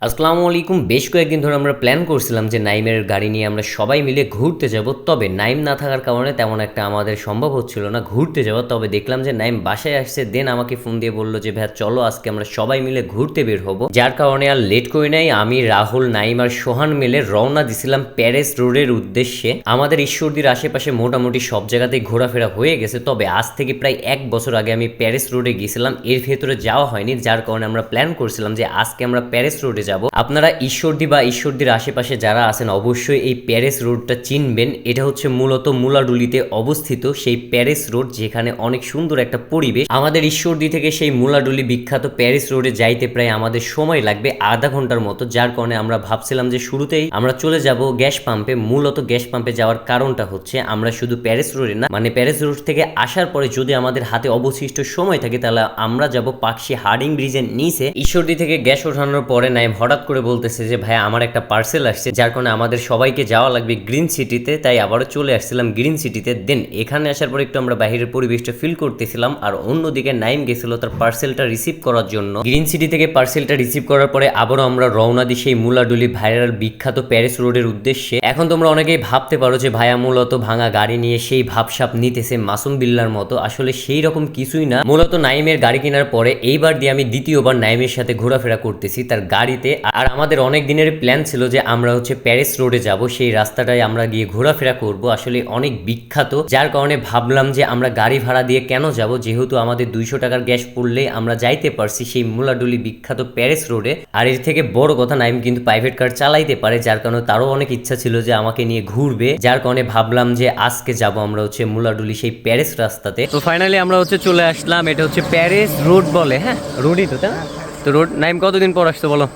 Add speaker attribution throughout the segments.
Speaker 1: আসসালামু আলাইকুম। বেশ কয়েকদিন ধরে আমরা প্ল্যান করছিলাম যে নাইমের গাড়ি নিয়ে আমরা সবাই মিলে ঘুরতে যাব, তবে নাইম না থাকার কারণে তেমন একটা আমাদের সম্ভব হচ্ছিল না ঘুরতে যাওয়া। তবে দেখলাম যে নাইম বাসায় আসছে, দেন আমাকে ফোন দিয়ে বললো যে ভাই চলো আজকে আমরা সবাই মিলে ঘুরতে বের হবো। যার কারণে আর লেট করি নাই, আমি, রাহুল, নাইম আর সোহান মিলে রওনা দিছিলাম প্যারিস রোডের উদ্দেশ্যে। আমাদের ঈশ্বরদীর আশেপাশে মোটামুটি সব জায়গাতেই ঘোরাফেরা হয়ে গেছে, তবে আজ থেকে প্রায় 1 বছর আগে আমি প্যারিস রোডে গিয়েছিলাম, এর ভেতরে যাওয়া হয়নি। যার কারণে আমরা প্ল্যান করছিলাম যে আজকে আমরা প্যারিস রোডে যাব। আপনারা ঈশ্বরদী বা ঈশ্বরদীর আশেপাশে যারা আছেন অবশ্যই এই প্যারিস রোডটা চিনবেন। এটা হচ্ছে মূলত মুলাডুলিতে অবস্থিত সেই প্যারিস রোড, যেখানে অনেক সুন্দর একটা পরিবেশ। আমাদের ঈশ্বরদী থেকে সেই মুলাডুলি বিখ্যাত প্যারিস রোডে যাইতে প্রায় আমাদের সময় লাগবে আধা ঘন্টার মতো। যার কারণে আমরা ভাবছিলাম যে শুরুতেই আমরা চলে যাব গ্যাস পাম্পে। মূলত গ্যাস পাম্পে যাওয়ার কারণটা হচ্ছে আমরা শুধু প্যারিস রোডে না, মানে প্যারিস রোড থেকে আসার পরে যদি আমাদের হাতে অবশিষ্ট সময় থাকে তাহলে আমরা যাব পাকশি হার্ডিং ব্রিজের নিচে। ঈশ্বরদী থেকে গ্যাস ওঠানোর পরে নাইম হঠাৎ করে বলতেছে যে ভাই আমার একটা পার্সেল আসছে, যার কারণে আমাদের সবাইকে যাওয়া লাগবে গ্রিন সিটিতে। তাই আবারও চলে আসছিলাম গ্রিন সিটিতে। দেন এখানে আসার পর একটু আমরা বাইরের পরিবেশটা ফিল করতেছিলাম, আর অন্যদিকে নাইম গেছিল তার পার্সেলটা রিসিভ করার জন্য। গ্রিন সিটি থেকে পার্সেলটা রিসিভ করার পরে আবারও আমরা রওনা দিই সেই মুলাডুলি ভাইরাল বিখ্যাত প্যারিস রোডের উদ্দেশ্যে। এখন তোমরা অনেকেই ভাবতে পারো যে ভাইয়া মূলত ভাঙা গাড়ি নিয়ে সেই ভাবসাপ নিতেছে মাসুম বিল্লার মতো। আসলে সেই রকম কিছুই না। মূলত নাইমের গাড়ি কেনার পরে এইবার দিয়ে আমি দ্বিতীয়বার নাইমের সাথে ঘোরাফেরা করতেছি তার গাড়িতে। আর আমাদের অনেক দিনের প্ল্যান ছিল যে আমরা হচ্ছে প্যারিস রোডে যাব, সেই রাস্তাটায় আমরা গিয়ে ঘোরাফেরা করব। আসলে অনেক বিখ্যাত, যার কারণে ভাবলাম যে আমরা গাড়ি ভাড়া দিয়ে কেন যাব, যেহেতু আমাদের 200 টাকার গ্যাস পড়লে আমরা যাইতে পারছি সেই মুলাডুলি বিখ্যাত প্যারিস রোডে। আর এর থেকে বড় কথা নাইম কিন্তু প্রাইভেট কার চালাইতে পারে, যার কারণে তারও অনেক ইচ্ছা ছিল যে আমাকে নিয়ে ঘুরবে। যার কারণে ভাবলাম যে আজকে যাব আমরা হচ্ছে মুলাডুলি সেই প্যারিস রাস্তাতে। তো ফাইনালি আমরা হচ্ছে চলে আসলাম, এটা হচ্ছে প্যারিস রোড বলে। হ্যাঁ, রোডই তো, তাই না? তো রোড। নাইম কতদিন পর আসতো বলো?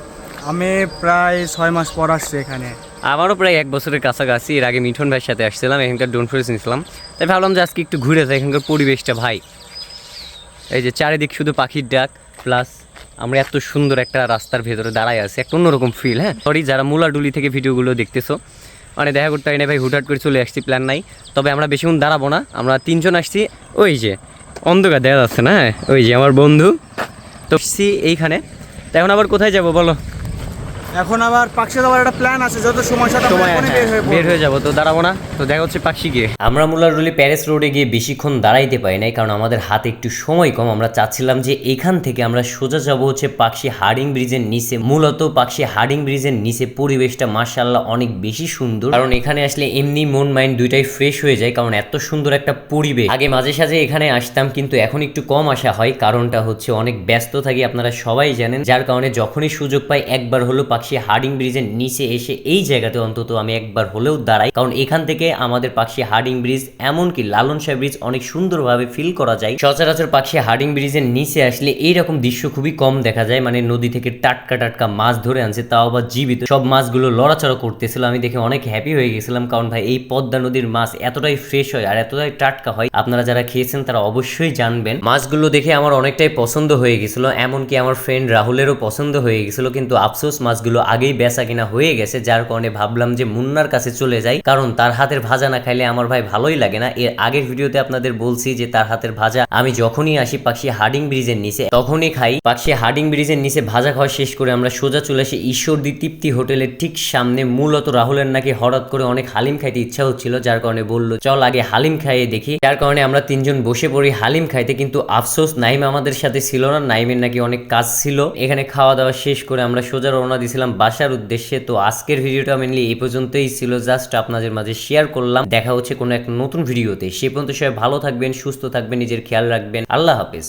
Speaker 2: আমি প্রায় 6 মাস পর আসছি এখানে।
Speaker 1: আমারও প্রায় 1 বছরের কাছাকাছি। এর আগে মিঠুন ভাইয়ের সাথে আসছিলাম, এখানকার ডোন ফরেস্ট নিয়েছিলাম। তাই ভাবলাম যে আজকে একটু ঘুরে যাই এখানকার পরিবেশটা। ভাই এই যে চারিদিক শুধু পাখির ডাক, প্লাস আমরা এত সুন্দর একটা রাস্তার ভেতরে দাঁড়ায় আছি, একটা অন্যরকম ফিল। হ্যাঁ, সরি যারা মুলাডুলি থেকে ভিডিওগুলো দেখতেছো, মানে দেখা করতে হয় না ভাই, হুটহাট করে চলে আসছি, প্ল্যান নাই। তবে আমরা বেশিক্ষণ দাঁড়াবো না, আমরা 3 জন আসছি। ওই যে অন্ধকার দেখা যাচ্ছে না, ওই যে আমার বন্ধু তো এইখানে। তো এখন আবার কোথায় যাব বলো?
Speaker 2: এখন আবার পাকশি যাওয়ার একটা প্ল্যান আছে, যত সময়
Speaker 1: বের হয়ে যাবো। তো দাঁড়াবো না, তো দেখা হচ্ছে পাকশি গিয়ে। আমরা মুলাডুলি প্যারিস রোডে গিয়ে বেশিক্ষণ দাঁড়াইতে পারি নাই, কারণ আমাদের হাতে একটু সময় কম। আমরা চাচ্ছিলাম যে এখান থেকে আমরা সোজা যাবো হচ্ছে পাকশি হার্ডিং ব্রিজের নিচে। মূলত পাকশি হার্ডিং ব্রিজের নিচে পরিবেশটা মাশাআল্লাহ অনেক বেশি সুন্দর, কারণ এখানে আসলে এমনি মন মাইন্ড দুইটাই ফ্রেশ হয়ে যায়, কারণ এত সুন্দর একটা পরিবেশ। আগে মাঝে সাঝে এখানে আসতাম, কিন্তু এখন একটু কম আসা হয়, কারণটা হচ্ছে অনেক ব্যস্ত থাকি, আপনারা সবাই জানেন। যার কারণে যখনই সুযোগ পাই একবার হলো পাকশি হার্ডিং ব্রিজের নিচে এসে এই জায়গাতে অন্তত আমি একবার হলেও দাঁড়াই, কারণ এখান থেকে আমাদের পাকশি হার্ডিং ব্রিজ এমনকি লালন শাহ ব্রিজ অনেক সুন্দরভাবে ফিল করা যায়। সচরাচর পাকশি হার্ডিং ব্রিজের নিচে আসলে এইরকম দৃশ্য খুবই কম দেখা যায়, মানে নদী থেকে টাটকা টাটকা মাছ ধরে আনছে, তাও আবার জীবিত। সব মাছগুলো লড়াচড়া করতেছিল, আমি দেখে অনেক হ্যাপি হয়ে গেছিলাম, কারণ ভাই এই পদ্মা নদীর মাছ এতটাই ফ্রেশ হয় আর এতটাই টাটকা হয়, আপনারা যারা খেয়েছেন তারা অবশ্যই জানবেন। মাছগুলো দেখে আমার অনেকটাই পছন্দ হয়ে গেছিল, এমনকি আমার ফ্রেন্ড রাহুলেরও পছন্দ হয়ে গেছিল, কিন্তু আফসোস মাছগুলো আগেই বেচা কিনা হয়ে গেছে। যার কারণে ভাবলাম যে মুন্নার কাছে চলে যাই, কারণ তার হাতের ভাজা না খাইলে আমার ভাই ভালোই লাগে না। এর আগের ভিডিওতে আপনাদের বলছি যে তার হাতের ভাজা আমি যখনই আসি পাকশি হার্ডিং ব্রিজের নিচে তখনই খাই। পাকশি হার্ডিং ব্রিজের নিচে ভাজা খাওয়া শেষ করে আমরা সোজা চলে আসি ঈশ্বরদী তৃপ্তি হোটেলের ঠিক সামনে। মূলত রাহুলের নাকি হঠাৎ করে অনেক হালিম খাইতে ইচ্ছা হচ্ছিল, যার কারণে বললো চল আগে হালিম খাইয়ে দেখি। যার কারণে আমরা 3 জন বসে পড়ি হালিম খাইতে, কিন্তু আফসোস নাইম আমাদের সাথে ছিল না, নাইমের নাকি অনেক কাজ ছিল। এখানে খাওয়া দাওয়া শেষ করে আমরা সোজা রওনা দিয়েছিলাম বাসার উদ্দেশ্যে। তো আজকের ভিডিওটা মেনলি এই পর্যন্তই ছিল, জাস্ট আপনাদের মাঝে শেয়ার করলাম। দেখা হচ্ছে কোনো একটা নতুন ভিডিওতে, সে পর্যন্ত সবাই ভালো থাকবেন, সুস্থ থাকবেন, নিজের খেয়াল রাখবেন। আল্লাহ হাফেজ।